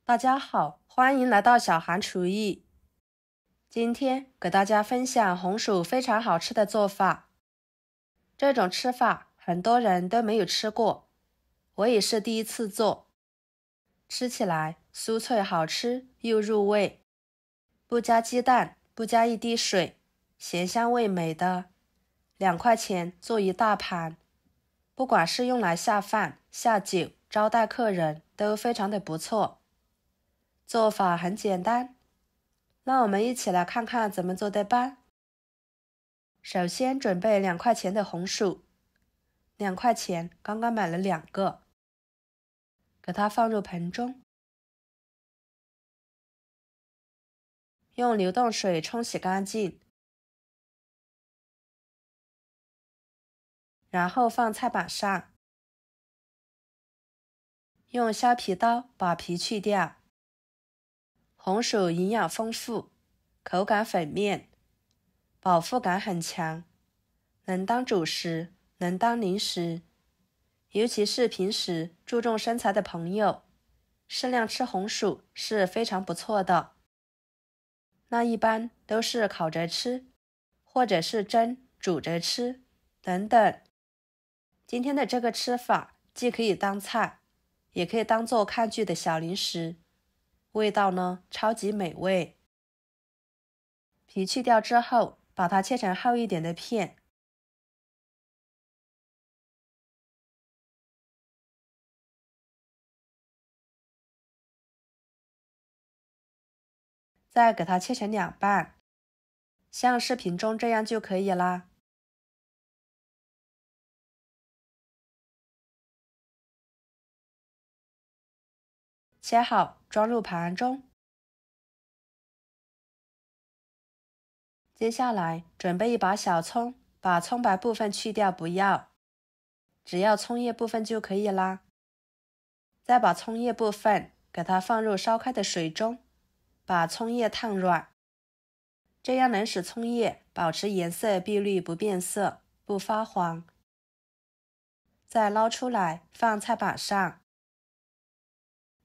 大家好，欢迎来到小韩厨艺。今天给大家分享红薯非常好吃的做法。这种吃法很多人都没有吃过，我也是第一次做。吃起来酥脆好吃又入味，不加鸡蛋，不加一滴水，咸香味美的，2块钱做一大盘。不管是用来下饭、下酒、招待客人，都非常的不错。做法很简单，那我们一起来看看怎么做的吧。首先准备2块钱的红薯，2块钱刚刚买了2个，给它放入盆中，用流动水冲洗干净，然后放菜板上，用削皮刀把皮去掉。红薯营养丰富，口感粉面，饱腹感很强，能当主食，能当零食。尤其是平时注重身材的朋友，适量吃红薯是非常不错的。那一般都是烤着吃，或者是蒸、煮着吃，等等。今天的这个吃法既可以当菜，也可以当做看剧的小零食，味道呢超级美味。皮去掉之后，把它切成厚一点的片。再给它切成2半，像视频中这样就可以啦。切好，装入盘中。接下来准备一把小葱，把葱白部分去掉不要，只要葱叶部分就可以啦。再把葱叶部分给它放入烧开的水中，把葱叶烫软，这样能使葱叶保持颜色碧绿不变色，不发黄。再捞出来放菜板上，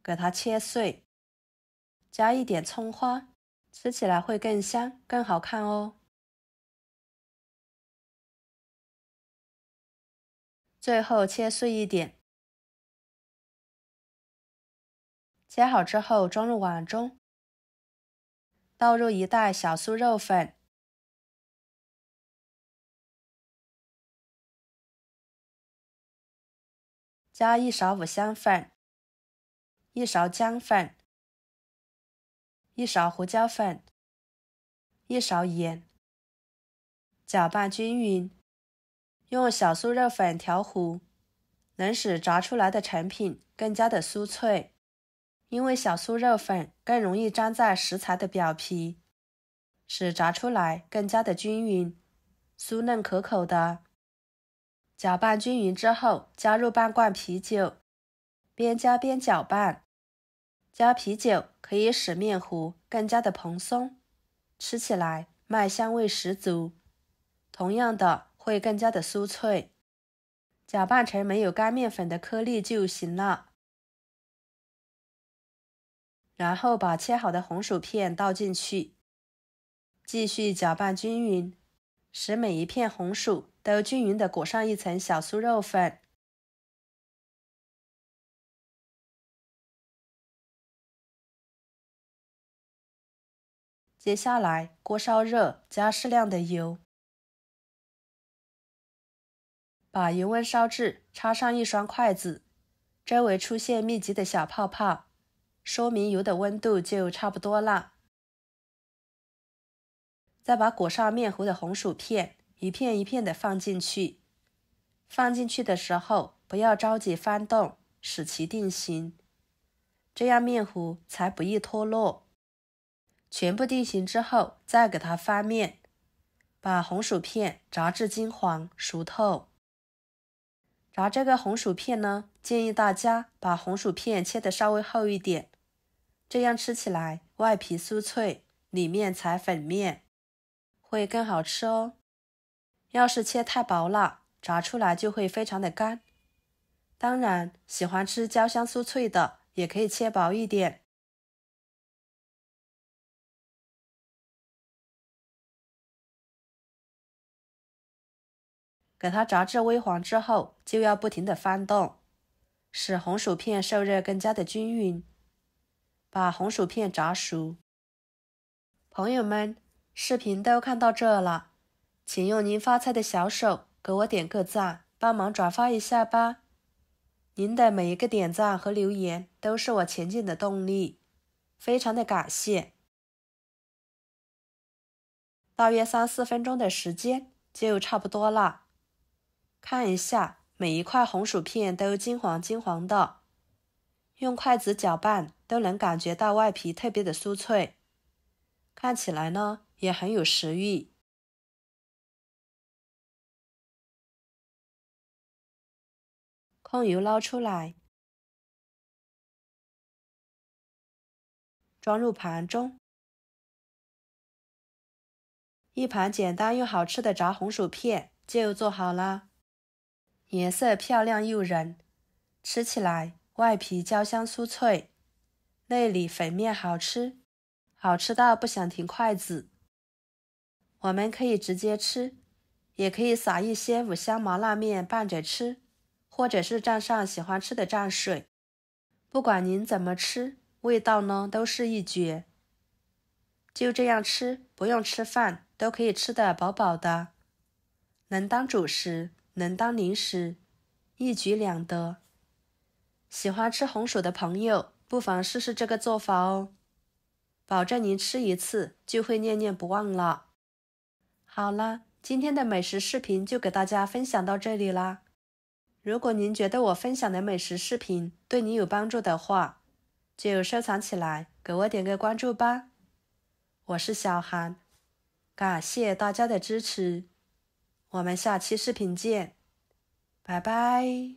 给它切碎，加一点葱花，吃起来会更香更好看哦。最后切碎一点，切好之后装入碗中，倒入1袋小酥肉粉，加1勺五香粉，1勺姜粉，1勺胡椒粉，1勺盐，搅拌均匀。用小酥肉粉调糊，能使炸出来的成品更加的酥脆，因为小酥肉粉更容易粘在食材的表皮，使炸出来更加的均匀，酥嫩可口的。搅拌均匀之后，加入半罐啤酒，边加边搅拌。加啤酒可以使面糊更加的蓬松，吃起来麦香味十足，同样的会更加的酥脆。搅拌成没有干面粉的颗粒就行了。然后把切好的红薯片倒进去，继续搅拌均匀，使每一片红薯都均匀地裹上一层小酥肉粉。接下来锅烧热，加适量的油，把油温烧至插上1双筷子，周围出现密集的小泡泡，说明油的温度就差不多了。再把裹上面糊的红薯片一片一片的放进去，放进去的时候不要着急翻动，使其定型，这样面糊才不易脱落。全部定型之后，再给它翻面，把红薯片炸至金黄熟透。炸这个红薯片呢，建议大家把红薯片切得稍微厚一点，这样吃起来外皮酥脆，里面才粉面，会更好吃哦。要是切太薄了，炸出来就会非常的干。当然，喜欢吃焦香酥脆的，也可以切薄一点。给它炸至微黄之后，就要不停地翻动，使红薯片受热更加的均匀，把红薯片炸熟。朋友们，视频都看到这了，请用您发财的小手给我点个赞，帮忙转发一下吧。您的每一个点赞和留言都是我前进的动力，非常的感谢。大约3-4分钟的时间就差不多了。看一下，每一块红薯片都金黄金黄的，用筷子搅拌都能感觉到外皮特别的酥脆，看起来呢也很有食欲。控油捞出来，装入盘中。一盘简单又好吃的炸红薯片就做好了，颜色漂亮诱人，吃起来外皮焦香酥脆，内里粉面好吃，好吃到不想停筷子。我们可以直接吃，也可以撒一些五香麻辣面拌着吃，或者是蘸上喜欢吃的蘸水。不管您怎么吃，味道呢都是一绝。就这样吃，不用吃饭都可以吃得饱饱的，能当主食，能当零食，一举两得。喜欢吃红薯的朋友，不妨试试这个做法哦，保证您吃一次就会念念不忘了。好了，今天的美食视频就给大家分享到这里啦。如果您觉得我分享的美食视频对你有帮助的话，就收藏起来，给我点个关注吧。我是小韩，感谢大家的支持，我们下期视频见，拜拜。